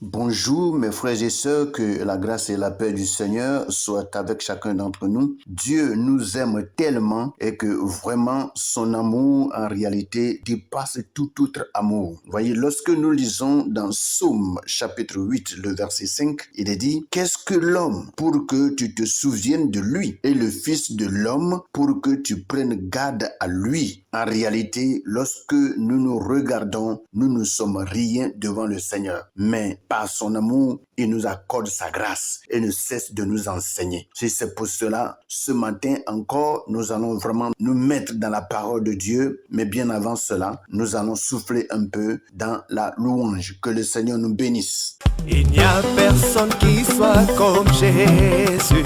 Bonjour mes frères et sœurs, que la grâce et la paix du Seigneur soient avec chacun d'entre nous. Dieu nous aime tellement et que vraiment son amour en réalité dépasse tout autre amour. Voyez, lorsque nous lisons dans Psaume chapitre 8, le verset 5, il est dit « Qu'est-ce que l'homme pour que tu te souviennes de lui et le fils de l'homme pour que tu prennes garde à lui ?» En réalité, lorsque nous nous regardons, nous ne sommes rien devant le Seigneur. Mais par son amour, il nous accorde sa grâce et ne cesse de nous enseigner. C'est pour cela, ce matin encore, nous allons vraiment nous mettre dans la parole de Dieu. Mais bien avant cela, nous allons souffler un peu dans la louange. Que le Seigneur nous bénisse. Il n'y a personne qui soit comme Jésus.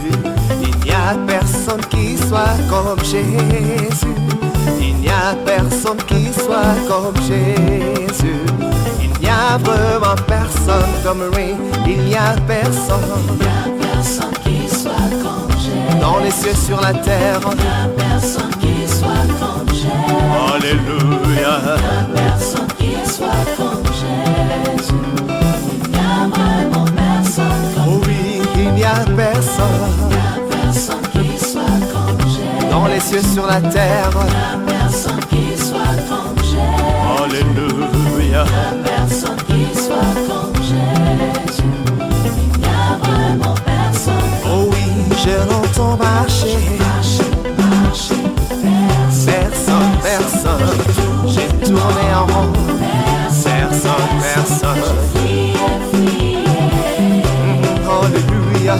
Il n'y a personne qui soit comme Jésus. Il n'y a personne qui soit comme Jésus. Il n'y a vraiment personne comme lui. Il n'y a personne. Il n'y a personne qui soit comme Jésus. Dans les cieux, sur la terre. Il n'y a personne qui soit comme Jésus. Alléluia. Il n'y a personne qui soit comme Jésus. Il n'y a vraiment personne comme Oh oui, il n'y a personne. Il n'y a personne qui soit comme Jésus. Dans les cieux, sur la terre. Il n'y a personne qui soit comme Jésus. Alléluia. Il n'y a personne qui soit comme Jésus. Il n'y a vraiment personne. Oh oui, je l'entends marcher. Marcher, Personne. J'ai tourné en rond. Personne. Alléluia.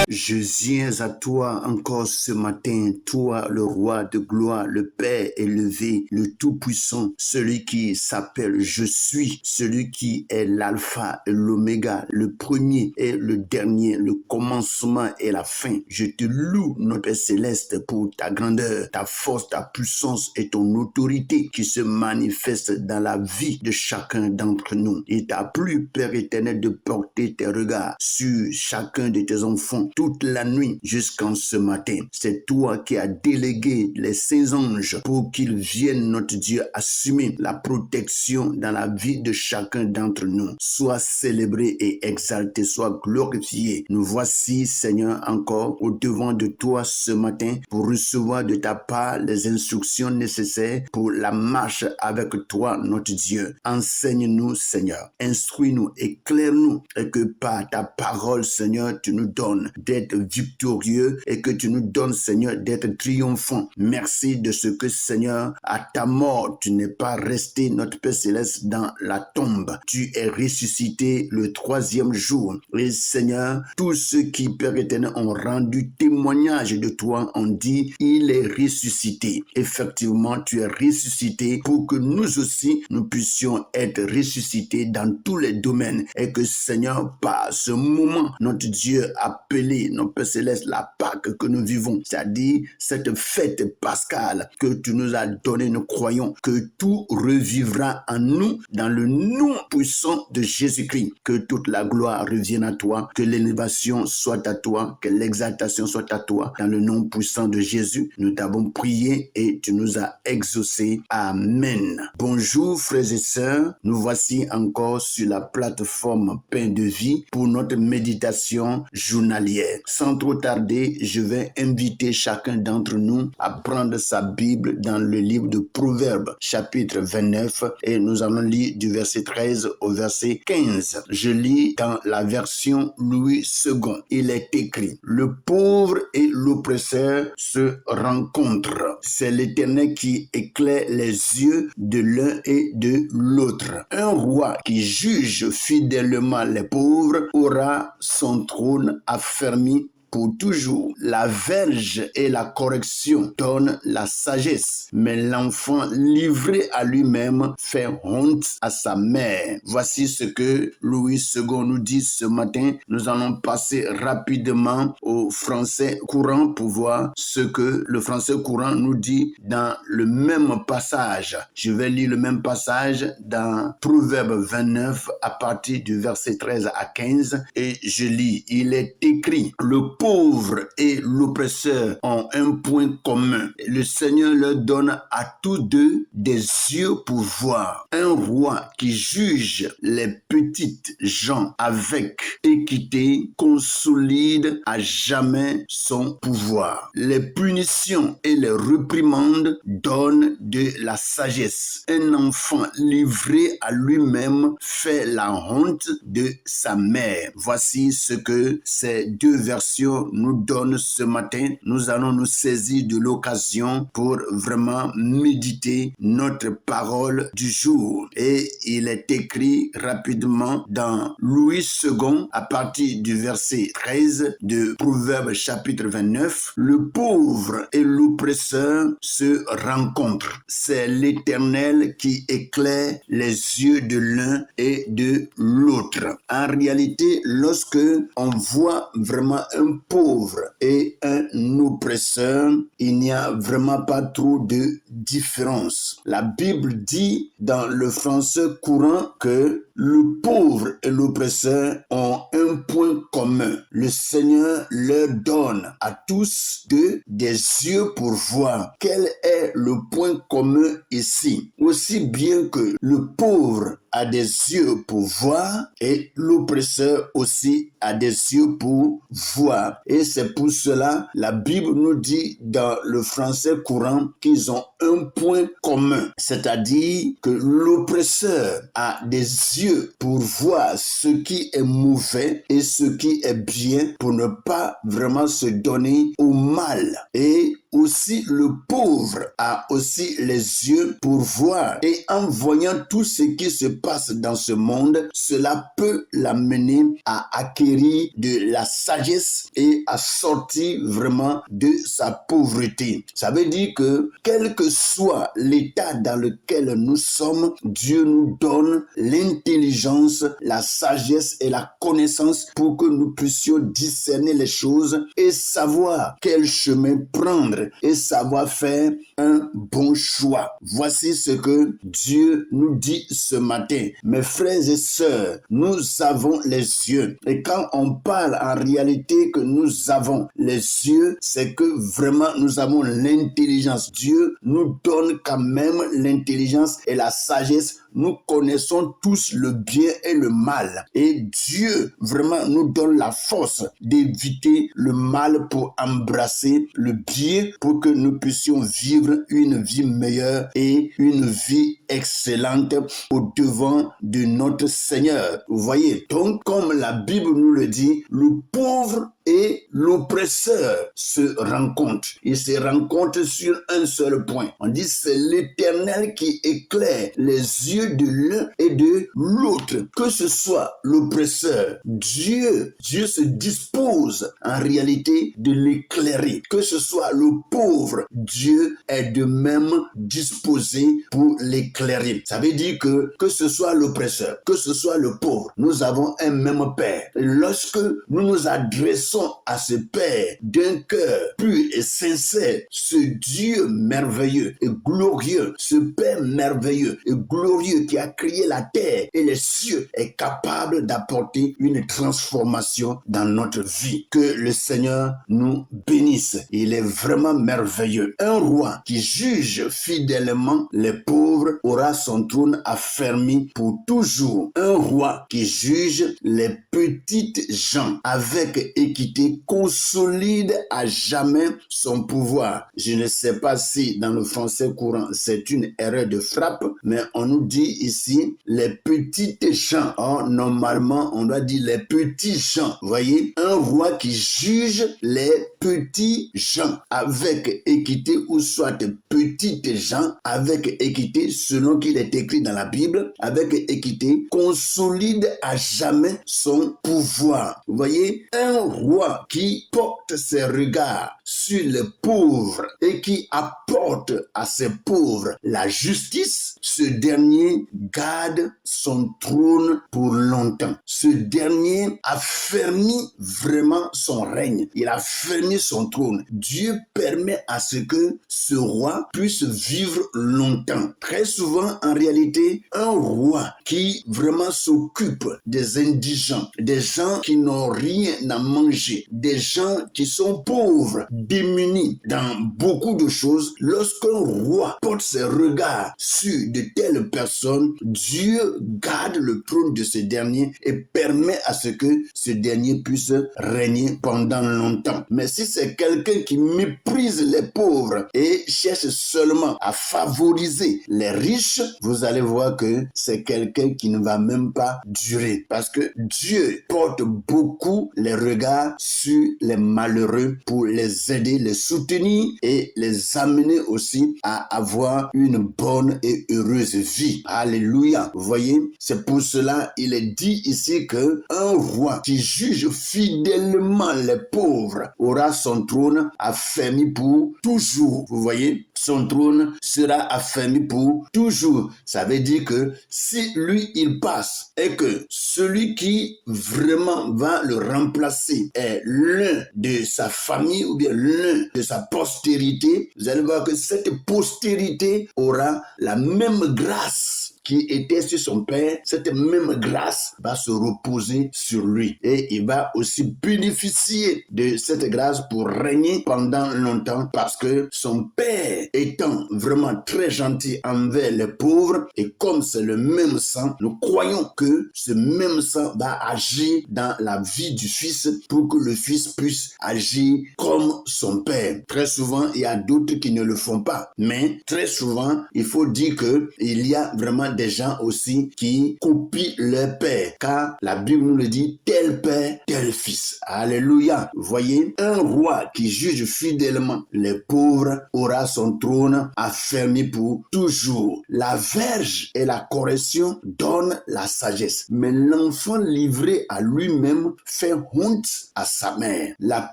Je viens à toi encore ce matin, toi le roi de gloire, le Père élevé, le Tout-Puissant, celui qui s'appelle Je suis, celui qui est l'alpha et l'oméga, le premier et le dernier, le commencement et la fin. Je te loue, notre Père céleste, pour ta grandeur, ta force, ta puissance et ton autorité qui se manifeste dans la vie de chacun d'entre nous. Il t'a plu, Père éternel, de porter tes regards sur chacun de tes enfants toute la nuit jusqu'en ce matin. C'est toi qui as délégué les saints anges pour qu'ils viennent, notre Dieu, assumer la protection dans la vie de chacun d'entre nous. Sois célébré et exalté, sois glorifié. Nous voici, Seigneur, encore au devant de toi ce matin pour recevoir de ta part les instructions nécessaires pour la marche avec toi, notre Dieu. Enseigne-nous, Seigneur. Instruis-nous, éclaire-nous et que par ta parole, Seigneur, tu nous donnes d'être victorieux et que tu nous donnes, Seigneur, d'être triomphant. Merci de ce que, Seigneur, à ta mort, tu n'es pas resté, notre Père céleste, dans la tombe. Tu es ressuscité le troisième jour. Et Seigneur, tous ceux qui, Père éternel, ont rendu témoignage de toi ont dit, il est ressuscité. Effectivement, tu es ressuscité pour que nous aussi, nous puissions être ressuscités dans tous les domaines et que, Seigneur, par ce moment, notre Dieu appelé, notre Père céleste, la Pâque que nous vivons, c'est-à-dire cette fête pascale que tu nous as donnée, nous croyons que tout revivra en nous dans le nom puissant de Jésus-Christ. Que toute la gloire revienne à toi, que l'élévation soit à toi, que l'exaltation soit à toi. Dans le nom puissant de Jésus, nous t'avons prié et tu nous as exaucés. Amen. Bonjour frères et sœurs, nous voici encore sur la plateforme Pain de Vie pour notre méditation journalière. Sans trop tarder, je vais inviter chacun d'entre nous à prendre sa Bible dans le livre de Proverbes, chapitre 29, et nous allons lire du verset 13 au verset 15. Je lis dans la version Louis II. Il est écrit, le pauvre et l'oppresseur se rencontrent. C'est l'Éternel qui éclaire les yeux de l'un et de l'autre. Un roi qui juge fidèlement les pauvres aura son trône affermi pour toujours. La verge et la correction donnent la sagesse, mais l'enfant livré à lui-même fait honte à sa mère. Voici ce que Louis II nous dit ce matin. Nous allons passer rapidement au français courant pour voir ce que le français courant nous dit dans le même passage. Je vais lire le même passage dans Proverbe 29 à partir du verset 13 à 15 et je lis. Il est écrit, le pauvre et l'oppresseur ont un point commun. Le Seigneur leur donne à tous deux des yeux pour voir. Un roi qui juge les petites gens avec équité consolide à jamais son pouvoir. Les punitions et les réprimandes donnent de la sagesse. Un enfant livré à lui-même fait la honte de sa mère. Voici ce que ces deux versions nous donnent ce matin. Nous allons nous saisir de l'occasion pour vraiment méditer notre parole du jour. Et il est écrit rapidement dans Louis II à partir du verset 13 de Proverbes chapitre 29. Le pauvre et l'oppresseur se rencontrent. C'est l'Éternel qui éclaire les yeux de l'un et de l'autre. En réalité, lorsque on voit vraiment un pauvre et un oppresseur, il n'y a vraiment pas trop de différence. La Bible dit dans le français courant que le pauvre et l'oppresseur ont un point commun. Le Seigneur leur donne à tous deux des yeux pour voir. Quel est le point commun ici? Aussi bien que le pauvre a des yeux pour voir et l'oppresseur aussi a des yeux pour voir. Et c'est pour cela la Bible nous dit dans le français courant qu'ils ont un point commun. C'est-à-dire que l'oppresseur a des yeux pour voir ce qui est mauvais et ce qui est bien pour ne pas vraiment se donner au mal. Et aussi le pauvre a aussi les yeux pour voir et en voyant tout ce qui se passe dans ce monde, cela peut l'amener à acquérir de la sagesse et à sortir vraiment de sa pauvreté. Ça veut dire que quel que soit l'état dans lequel nous sommes, Dieu nous donne l'intelligence, la sagesse et la connaissance pour que nous puissions discerner les choses et savoir quel chemin prendre et savoir faire un bon choix. Voici ce que Dieu nous dit ce matin. Mes frères et sœurs, nous avons les yeux. Et quand on parle en réalité que nous avons les yeux, c'est que vraiment nous avons l'intelligence. Dieu nous donne quand même l'intelligence et la sagesse. Nous connaissons tous le bien et le mal. Et Dieu vraiment nous donne la force d'éviter le mal pour embrasser le bien, pour que nous puissions vivre une vie meilleure et une vie excellente au devant de notre Seigneur. Vous voyez, donc comme la Bible nous le dit, le pauvre et l'oppresseur se rencontrent. Ils se rencontrent sur un seul point. On dit c'est l'Éternel qui éclaire les yeux de l'un et de l'autre. Que ce soit l'oppresseur, Dieu se dispose en réalité de l'éclairer. Que ce soit le pauvre, Dieu est de même disposé pour l'éclairer. Ça veut dire que ce soit l'oppresseur, que ce soit le pauvre, nous avons un même Père. Et lorsque nous nous adressons à ce Père d'un cœur pur et sincère, ce Dieu merveilleux et glorieux, ce Père merveilleux et glorieux qui a créé la terre et les cieux est capable d'apporter une transformation dans notre vie. Que le Seigneur nous bénisse. Il est vraiment merveilleux. Un roi qui juge fidèlement les pauvres aura son trône affermi pour toujours. Un roi qui juge les petites gens avec équité consolide à jamais son pouvoir. Je ne sais pas si dans le français courant c'est une erreur de frappe, mais on nous dit ici les petites gens. Or, normalement, on doit dire les petits gens. Voyez, un roi qui juge les petits gens avec équité ou soit petites gens avec équité selon qu'il est écrit dans la Bible, avec équité, consolide à jamais son pouvoir. Vous voyez, un roi qui porte ses regards sur les pauvres et qui apporte à ces pauvres la justice, ce dernier garde son trône pour longtemps. Ce dernier affermit vraiment son règne. Il affermit son trône. Dieu permet à ce que ce roi puisse vivre longtemps. Très souvent, en réalité, un roi qui vraiment s'occupe des indigents, des gens qui n'ont rien à manger, des gens qui sont pauvres, démunis dans beaucoup de choses, lorsqu'un roi porte ses regards sur de telles personnes, Dieu garde le trône de ce dernier et permet à ce que ce dernier puisse régner pendant longtemps. Mais si c'est quelqu'un qui méprise les pauvres et cherche seulement à favoriser les riches, vous allez voir que c'est quelqu'un qui ne va même pas durer. Parce que Dieu porte beaucoup les regards sur les malheureux pour les aider, les soutenir et les amener aussi à avoir une bonne et heureuse vie. Alléluia. Vous voyez, c'est pour cela il est dit ici que un roi qui juge fidèlement les pauvres aura son trône affermi pour toujours. Vous voyez, son trône sera affermi pour toujours. Ça veut dire que si lui il passe et que celui qui vraiment va le remplacer est l'un de sa famille ou bien l'un de sa postérité, vous allez voir que cette postérité aura la même grâce qui était sur son père. Cette même grâce va se reposer sur lui et il va aussi bénéficier de cette grâce pour régner pendant longtemps, parce que son père étant vraiment très gentil envers les pauvres, et comme c'est le même sang, nous croyons que ce même sang va agir dans la vie du fils pour que le fils puisse agir comme son père. Très souvent, il y a d'autres qui ne le font pas, mais très souvent, il faut dire que il y a vraiment des gens aussi qui copient leur père, car la Bible nous le dit, tel père, tel fils. Alléluia. Voyez, un roi qui juge fidèlement les pauvres aura son trône affermi pour toujours. La verge et la correction donnent la sagesse, mais l'enfant livré à lui-même fait honte à sa mère. La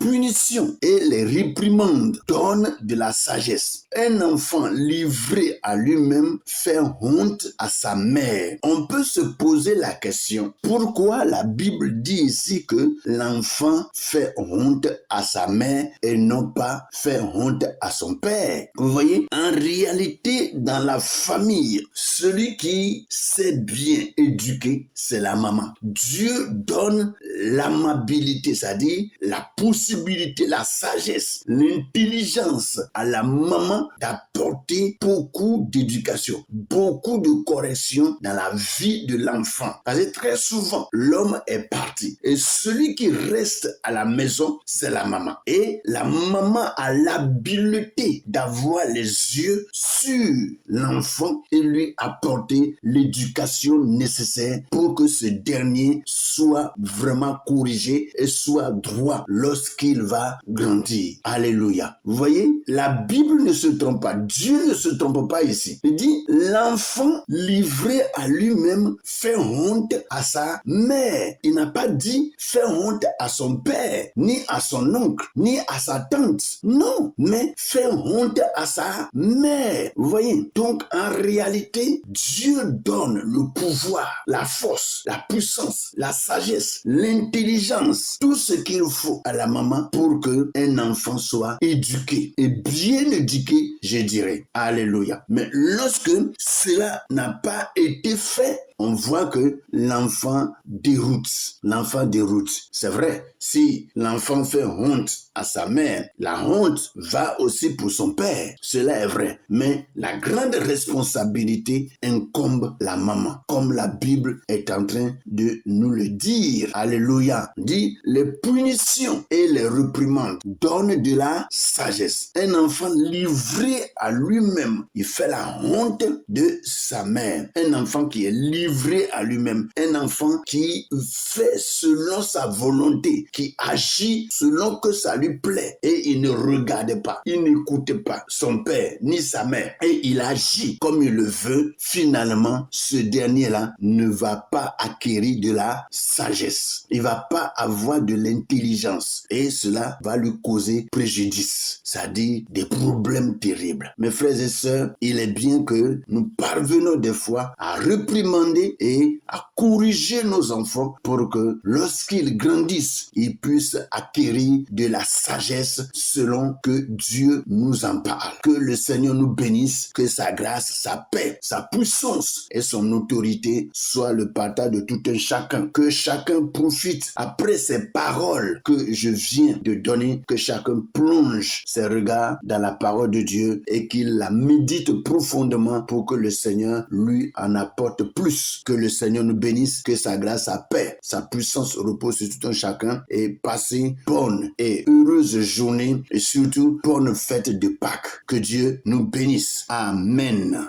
punition et les réprimandes donnent de la sagesse. Un enfant livré à lui-même fait honte à sa mère. On peut se poser la question, pourquoi la Bible dit ici que l'enfant fait honte à sa mère et non pas fait honte à son père? Vous voyez, en réalité, dans la famille, celui qui s'est bien éduqué, c'est la maman. Dieu donne l'amabilité, c'est-à-dire la possibilité, la sagesse, l'intelligence à la maman d'apporter beaucoup d'éducation, beaucoup de correction dans la vie de l'enfant. Parce que très souvent, l'homme est parti et celui qui reste à la maison, c'est la maman. Et la maman a l'habileté d'avoir les yeux sur l'enfant et lui apporter l'éducation nécessaire pour que ce dernier soit vraiment corrigé et soit droit lorsqu'il va grandir. Alléluia. Vous voyez, la Bible ne se trompe pas. Dieu ne se trompe pas ici. Il dit, l'enfant livré à lui-même fait honte à sa mère. Il n'a pas dit fait honte à son père, ni à son oncle, ni à sa tante. Non, mais fait honte à sa mère. Vous voyez, donc en réalité, Dieu donne le pouvoir, la force, la puissance, la sagesse, l'intelligence, tout ce qu'il faut à la maman pour qu'un enfant soit éduqué et bien éduqué, je dirais. Alléluia. Mais lorsque cela n'a pas été fait, on voit que l'enfant déroute. L'enfant déroute. C'est vrai, si l'enfant fait honte à sa mère, la honte va aussi pour son père. Cela est vrai. Mais la grande responsabilité incombe la maman, comme la Bible est en train de nous le dire. Alléluia. Dit, les punitions et les réprimandes donnent de la sagesse. Un enfant livré à lui-même, il fait la honte de sa mère. Un enfant qui est livré à lui-même. Un enfant qui fait selon sa volonté, qui agit selon que ça lui plaît. Et il ne regarde pas, il n'écoute pas son père ni sa mère. Et il agit comme il le veut. Finalement, ce dernier-là ne va pas acquérir de la sagesse. Il ne va pas avoir de l'intelligence. Et cela va lui causer préjudice. C'est-à-dire des problèmes terribles. Mes frères et sœurs, il est bien que nous parvenons des fois à réprimander et à corriger nos enfants pour que lorsqu'ils grandissent, ils puissent acquérir de la sagesse selon que Dieu nous en parle. Que le Seigneur nous bénisse, que sa grâce, sa paix, sa puissance et son autorité soient le partage de tout un chacun. Que chacun profite après ces paroles que je viens de donner, que chacun plonge ses regards dans la parole de Dieu et qu'il la médite profondément pour que le Seigneur lui en apporte plus. Que le Seigneur nous bénisse, que sa grâce, sa paix, sa puissance repose sur tout un chacun et passez bonne et heureuse journée et surtout bonne fête de Pâques. Que Dieu nous bénisse. Amen.